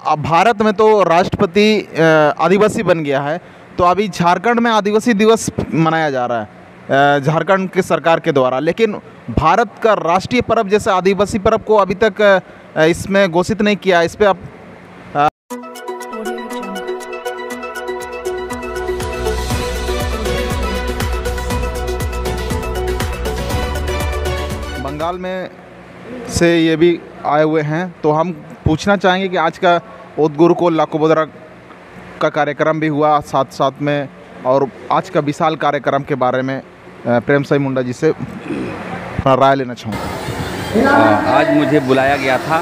अब भारत में तो राष्ट्रपति आदिवासी बन गया है, तो अभी झारखंड में आदिवासी दिवस मनाया जा रहा है झारखंड की सरकार के द्वारा, लेकिन भारत का राष्ट्रीय पर्व जैसे आदिवासी पर्व को अभी तक इसमें घोषित नहीं किया। इस पे आप बंगाल में से ये भी आए हुए हैं, तो हम पूछना चाहेंगे कि आज का उदगुरुकुल लाकोबोद्रा का कार्यक्रम भी हुआ साथ साथ में, और आज का विशाल कार्यक्रम के बारे में प्रेम साई मुंडा जी से राय लेना चाहूँगा। आज मुझे बुलाया गया था,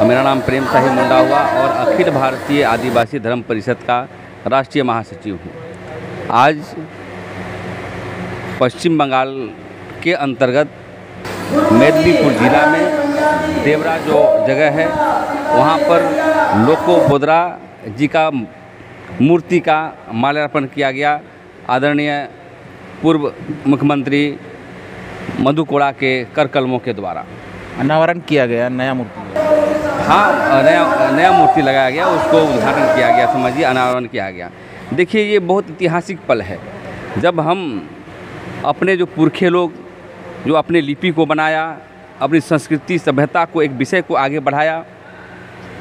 मेरा नाम प्रेम साई मुंडा हुआ और अखिल भारतीय आदिवासी धर्म परिषद का राष्ट्रीय महासचिव हूँ। आज पश्चिम बंगाल के अंतर्गत मेदिनीपुर जिला में देवरा जो जगह है वहाँ पर लोकोबोद्रा जी का मूर्ति का माल्यार्पण किया गया। आदरणीय पूर्व मुख्यमंत्री मधु कोड़ा के कर कलमों के द्वारा अनावरण किया गया नया मूर्ति। हाँ, नया मूर्ति लगाया गया, उसको उद्घाटन किया गया, समझिए अनावरण किया गया। देखिए, ये बहुत ऐतिहासिक पल है जब हम अपने जो पुरखे लोग जो अपने लिपि को बनाया, अपनी संस्कृति सभ्यता को, एक विषय को आगे बढ़ाया,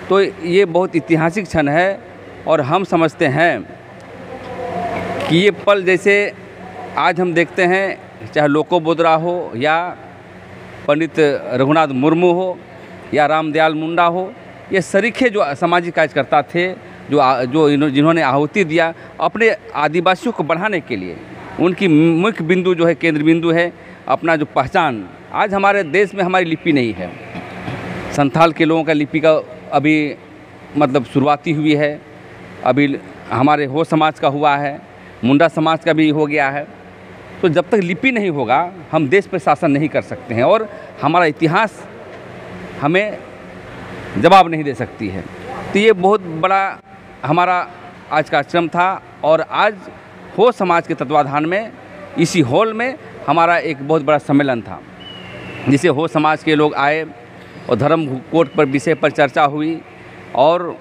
तो ये बहुत ऐतिहासिक क्षण है। और हम समझते हैं कि ये पल जैसे आज हम देखते हैं, चाहे लोकोबोद्रा हो या पंडित रघुनाथ मुर्मू हो या रामदयाल मुंडा हो, ये सरीखे जो सामाजिक कार्यकर्ता थे जो जिन्होंने आहुति दिया अपने आदिवासियों को बढ़ाने के लिए। उनकी मुख्य बिंदु जो है, केंद्र बिंदु है अपना जो पहचान। आज हमारे देश में हमारी लिपि नहीं है, संथाल के लोगों का लिपि का अभी मतलब शुरुआती हुई है, अभी हमारे हो समाज का हुआ है, मुंडा समाज का भी हो गया है। तो जब तक लिपि नहीं होगा हम देश पर शासन नहीं कर सकते हैं और हमारा इतिहास हमें जवाब नहीं दे सकती है। तो ये बहुत बड़ा हमारा आज का कार्यक्रम था और आज हो समाज के तत्वाधान में इसी हॉल में हमारा एक बहुत बड़ा सम्मेलन था, जिसे हो समाज के लोग आए और धर्म कोड पर विषय पर चर्चा हुई और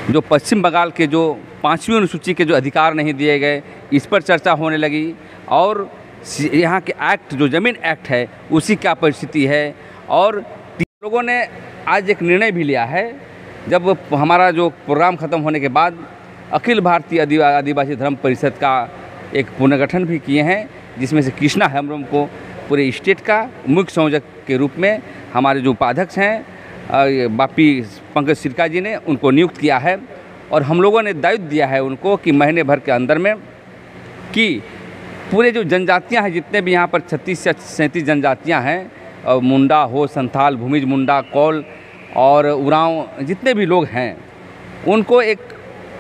जो पश्चिम बंगाल के जो 5वीं अनुसूची के जो अधिकार नहीं दिए गए, इस पर चर्चा होने लगी और यहाँ के एक्ट जो ज़मीन एक्ट है उसी क्या परिस्थिति है। और लोगों ने आज एक निर्णय भी लिया है, जब हमारा जो प्रोग्राम ख़त्म होने के बाद अखिल भारतीय आदिवासी धर्म परिषद का एक पुनर्गठन भी किए हैं, जिसमें से कृष्णा हेम्ब्रम को पूरे स्टेट का मुख्य संयोजक के रूप में हमारे जो उपाध्यक्ष हैं बापी पंकज सिरका जी ने उनको नियुक्त किया है। और हम लोगों ने दायित्व दिया है उनको कि महीने भर के अंदर में कि पूरे जो जनजातियां हैं, जितने भी यहाँ पर 36 से 37 जनजातियां हैं, मुंडा हो, संथाल, भूमिज मुंडा, कौल और उरांव, जितने भी लोग हैं, उनको एक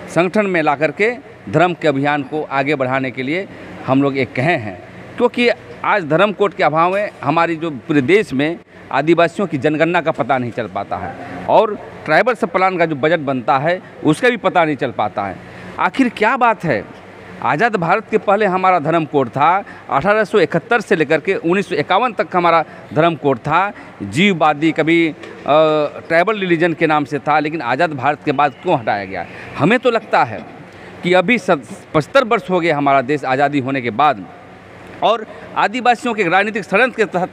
संगठन में ला करके धर्म के अभियान को आगे बढ़ाने के लिए हम लोग एक कहे हैं। क्योंकि आज धर्म कोड के अभाव में हमारी जो पूरे देश में आदिवासियों की जनगणना का पता नहीं चल पाता है और ट्राइबल सब प्लान का जो बजट बनता है उसका भी पता नहीं चल पाता है। आखिर क्या बात है? आज़ाद भारत के पहले हमारा धर्म कोड था, 1871 से लेकर के 1951 तक हमारा धर्म कोड था। जीववादी कभी ट्राइबल रिलीजन के नाम से था, लेकिन आज़ाद भारत के बाद क्यों हटाया गया? हमें तो लगता है कि अभी 75 वर्ष हो गए हमारा देश आज़ादी होने के बाद, और आदिवासियों के राजनीतिक षड्यंत्र के तहत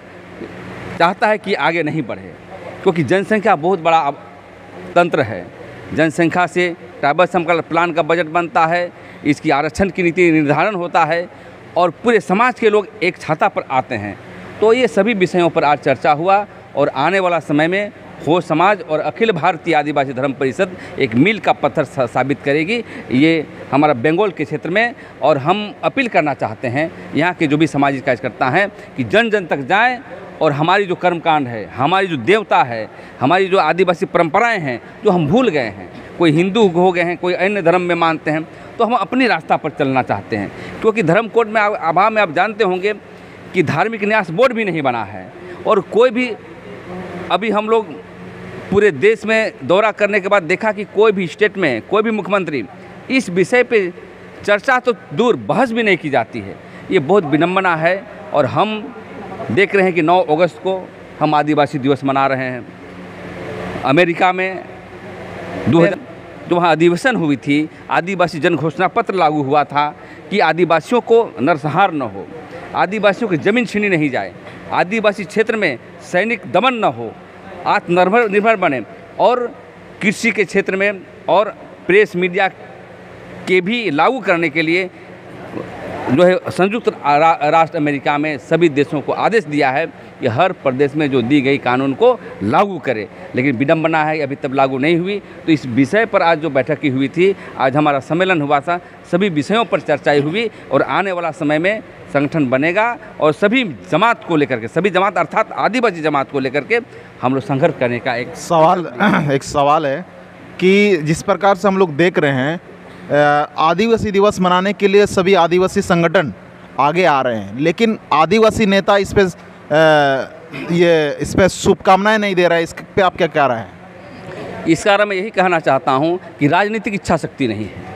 चाहता है कि आगे नहीं बढ़े, क्योंकि जनसंख्या बहुत बड़ा तंत्र है। जनसंख्या से ट्राइबल सब प्लान का बजट बनता है, इसकी आरक्षण की नीति निर्धारण होता है और पूरे समाज के लोग एक छाता पर आते हैं। तो ये सभी विषयों पर आज चर्चा हुआ और आने वाला समय में हो समाज और अखिल भारतीय आदिवासी धर्म परिषद एक मील का पत्थर साबित करेगी, ये हमारा बंगाल के क्षेत्र में। और हम अपील करना चाहते हैं यहाँ के जो भी सामाजिक कार्यकर्ता हैं कि जन जन तक जाएं और हमारी जो कर्मकांड है, हमारी जो देवता है, हमारी जो आदिवासी परंपराएं हैं जो हम भूल गए हैं, कोई हिंदू हो गए हैं, कोई अन्य धर्म में मानते हैं, तो हम अपनी रास्ता पर चलना चाहते हैं। क्योंकि धर्म कोड में अभाव में आप जानते होंगे कि धार्मिक न्यास बोर्ड भी नहीं बना है और कोई भी, अभी हम लोग पूरे देश में दौरा करने के बाद देखा कि कोई भी स्टेट में कोई भी मुख्यमंत्री इस विषय पे चर्चा तो दूर बहस भी नहीं की जाती है। ये बहुत विडंबना है और हम देख रहे हैं कि 9 अगस्त को हम आदिवासी दिवस मना रहे हैं। अमेरिका में 2000 जो वहाँ अधिवेशन हुई थी, आदिवासी जन घोषणा पत्र लागू हुआ था कि आदिवासियों को नरसंहार न हो, आदिवासियों की ज़मीन छीनी नहीं जाए, आदिवासी क्षेत्र में सैनिक दमन न हो, आत्मनिर्भर बने, और कृषि के क्षेत्र में और प्रेस मीडिया के भी लागू करने के लिए जो है संयुक्त राष्ट्र अमेरिका में सभी देशों को आदेश दिया है कि हर प्रदेश में जो दी गई कानून को लागू करे। लेकिन विडंबना है अभी तक लागू नहीं हुई। तो इस विषय पर आज जो बैठक की हुई थी, आज हमारा सम्मेलन हुआ था, सभी विषयों पर चर्चा हुई और आने वाला समय में संगठन बनेगा और सभी जमात को लेकर के, सभी जमात अर्थात आदिवासी जमात को लेकर के हम लोग संघर्ष करने का एक सवाल है कि जिस प्रकार से हम लोग देख रहे हैं आदिवासी दिवस मनाने के लिए सभी आदिवासी संगठन आगे आ रहे हैं, लेकिन आदिवासी नेता इस पे शुभकामनाएं नहीं दे रहा है। इस पे आप क्या कह रहे हैं? इस कारण मैं यही कहना चाहता हूं कि राजनीतिक इच्छा शक्ति नहीं है,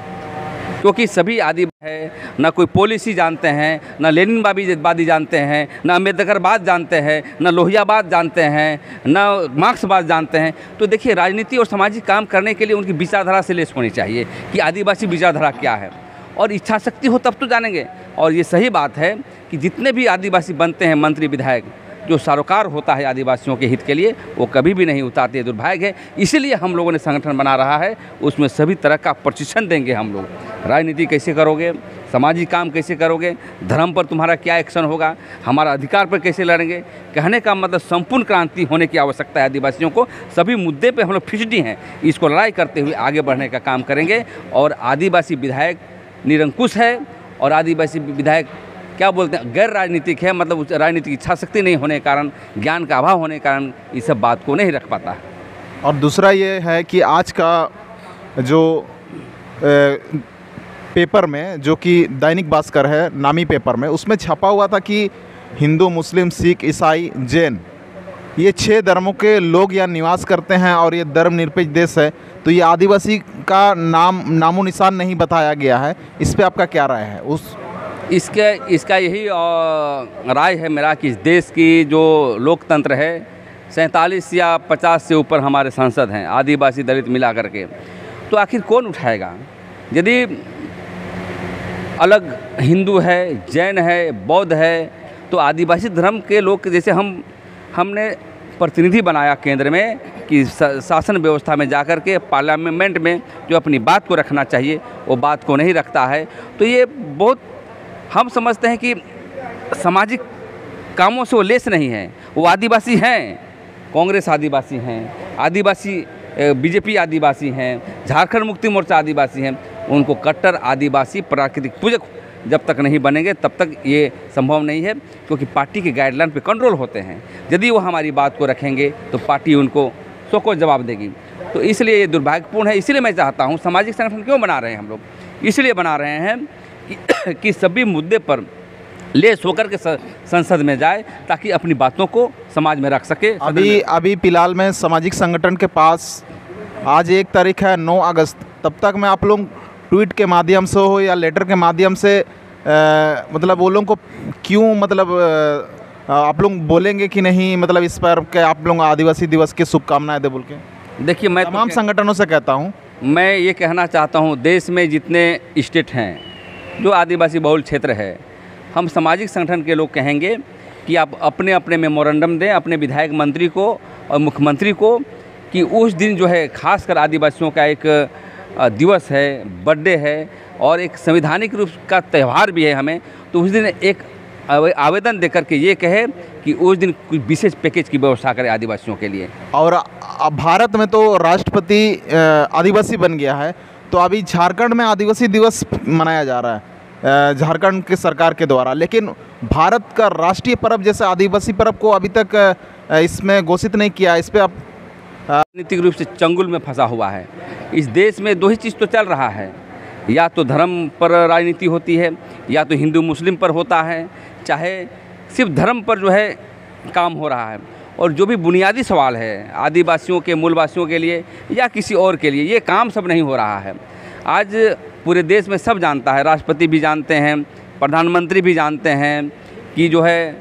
क्योंकि सभी आदिवासी है, ना कोई पॉलिसी जानते हैं, ना लेनिनवादी जानते हैं, ना अम्बेडकरवाद जानते हैं, ना लोहियावाद जानते हैं, ना मार्क्सवाद जानते हैं। तो देखिए, राजनीति और सामाजिक काम करने के लिए उनकी विचारधारा से लेस होनी चाहिए कि आदिवासी विचारधारा क्या है, और इच्छा शक्ति हो तब तो जानेंगे। और ये सही बात है कि जितने भी आदिवासी बनते हैं मंत्री विधायक, जो सरोकार होता है आदिवासियों के हित के लिए, वो कभी भी नहीं उतारते, दुर्भाग्य है। इसीलिए हम लोगों ने संगठन बना रहा है, उसमें सभी तरह का प्रशिक्षण देंगे हम लोग। राजनीति कैसे करोगे, सामाजिक काम कैसे करोगे, धर्म पर तुम्हारा क्या एक्शन होगा, हमारा अधिकार पर कैसे लड़ेंगे, कहने का मतलब संपूर्ण क्रांति होने की आवश्यकता है आदिवासियों को। सभी मुद्दे पे हम लोग फिसडी हैं, इसको लड़ाई करते हुए आगे बढ़ने का काम करेंगे। और आदिवासी विधायक निरंकुश है और आदिवासी विधायक क्या बोलते हैं, गैर राजनीतिक है, मतलब राजनीतिक इच्छा शक्ति नहीं होने के कारण, ज्ञान का अभाव होने के कारण इस सब बात को नहीं रख पाता है। और दूसरा ये है कि आज का जो पेपर में, जो कि दैनिक भास्कर है, नामी पेपर में, उसमें छपा हुआ था कि हिंदू, मुस्लिम, सिख, ईसाई, जैन, ये 6 धर्मों के लोग यहाँ निवास करते हैं और ये धर्मनिरपेक्ष देश है। तो ये आदिवासी का नामो निशान नहीं बताया गया है। इस पे आपका क्या राय है? इसका यही राय है मेरा कि इस देश की जो लोकतंत्र है, 47 या 50 से ऊपर हमारे सांसद हैं आदिवासी दलित मिला करके, तो आखिर कौन उठाएगा? यदि अलग हिंदू है, जैन है, बौद्ध है, तो आदिवासी धर्म के लोग, जैसे हमने प्रतिनिधि बनाया केंद्र में कि शासन व्यवस्था में जाकर के पार्लियामेंट में जो अपनी बात को रखना चाहिए वो बात को नहीं रखता है। तो ये बहुत, हम समझते हैं कि सामाजिक कामों से वो लेस नहीं है। वो आदिवासी हैं, कांग्रेस आदिवासी हैं, आदिवासी बीजेपी आदिवासी हैं, झारखंड मुक्ति मोर्चा आदिवासी हैं। उनको कट्टर आदिवासी प्राकृतिक पूजक जब तक नहीं बनेंगे तब तक ये संभव नहीं है, क्योंकि पार्टी के गाइडलाइन पे कंट्रोल होते हैं। यदि वो हमारी बात को रखेंगे तो पार्टी उनको सो जवाब देगी। तो इसलिए ये दुर्भाग्यपूर्ण है। इसलिए मैं चाहता हूँ, सामाजिक संगठन क्यों बना रहे हैं हम लोग? इसलिए बना रहे हैं कि सभी मुद्दे पर लेस होकर के संसद में जाए, ताकि अपनी बातों को समाज में रख सके। अभी फिलहाल में सामाजिक संगठन के पास आज 1 तारीख है, 9 अगस्त, तब तक मैं आप लोग ट्वीट के माध्यम से हो या लेटर के माध्यम से मतलब वो लोगों को क्यों, मतलब आप लोग बोलेंगे कि नहीं, मतलब इस पर के आप लोग आदिवासी दिवस की शुभकामनाएं दे बोल के? देखिए, मैं तमाम संगठनों से कहता हूँ, मैं ये कहना चाहता हूँ, देश में जितने स्टेट हैं जो आदिवासी बहुल क्षेत्र है, हम सामाजिक संगठन के लोग कहेंगे कि आप अपने अपने मेमोरेंडम दें अपने विधायक मंत्री को और मुख्यमंत्री को, कि उस दिन जो है खासकर आदिवासियों का एक दिवस है, बर्थडे है और एक संवैधानिक रूप का त्यौहार भी है हमें, तो उस दिन एक आवेदन देकर के ये कहे कि उस दिन कोई विशेष पैकेज की व्यवस्था करें आदिवासियों के लिए। और भारत में तो राष्ट्रपति आदिवासी बन गया है, तो अभी झारखंड में आदिवासी दिवस मनाया जा रहा है झारखंड के सरकार के द्वारा, लेकिन भारत का राष्ट्रीय पर्व जैसे आदिवासी पर्व को अभी तक इसमें घोषित नहीं किया। इस पर आप राजनीतिक रूप से चंगुल में फंसा हुआ है। इस देश में 2 ही चीज़ तो चल रहा है, या तो धर्म पर राजनीति होती है, या तो हिंदू मुस्लिम पर होता है, चाहे सिर्फ धर्म पर जो है काम हो रहा है। और जो भी बुनियादी सवाल है आदिवासियों के, मूलवासियों के लिए या किसी और के लिए, ये काम सब नहीं हो रहा है। आज पूरे देश में सब जानता है, राष्ट्रपति भी जानते हैं, प्रधानमंत्री भी जानते हैं कि जो है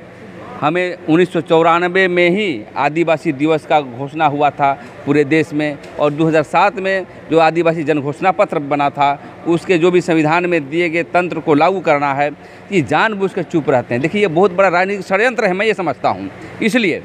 हमें 1994 में ही आदिवासी दिवस का घोषणा हुआ था पूरे देश में, और 2007 में जो आदिवासी जन घोषणा पत्र बना था उसके जो भी संविधान में दिए गए तंत्र को लागू करना है, ये जानबूझ कर चुप रहते हैं। देखिए, ये बहुत बड़ा राजनीतिक षड्यंत्र है, मैं ये समझता हूँ। इसलिए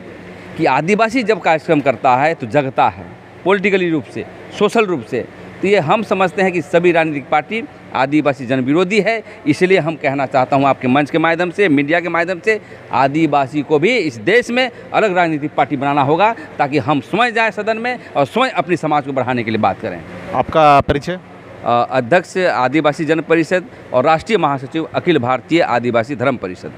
कि आदिवासी जब कार्यक्रम करता है तो जगता है, पॉलिटिकली रूप से, सोशल रूप से। तो ये हम समझते हैं कि सभी राजनीतिक पार्टी आदिवासी जन विरोधी है। इसलिए हम कहना चाहता हूँ आपके मंच के माध्यम से, मीडिया के माध्यम से, आदिवासी को भी इस देश में अलग राजनीतिक पार्टी बनाना होगा, ताकि हम स्वयं जाएँ सदन में और स्वयं अपनी समाज को बढ़ाने के लिए बात करें। आपका परिचय? अध्यक्ष आदिवासी जन परिषद और राष्ट्रीय महासचिव अखिल भारतीय आदिवासी धर्म परिषद।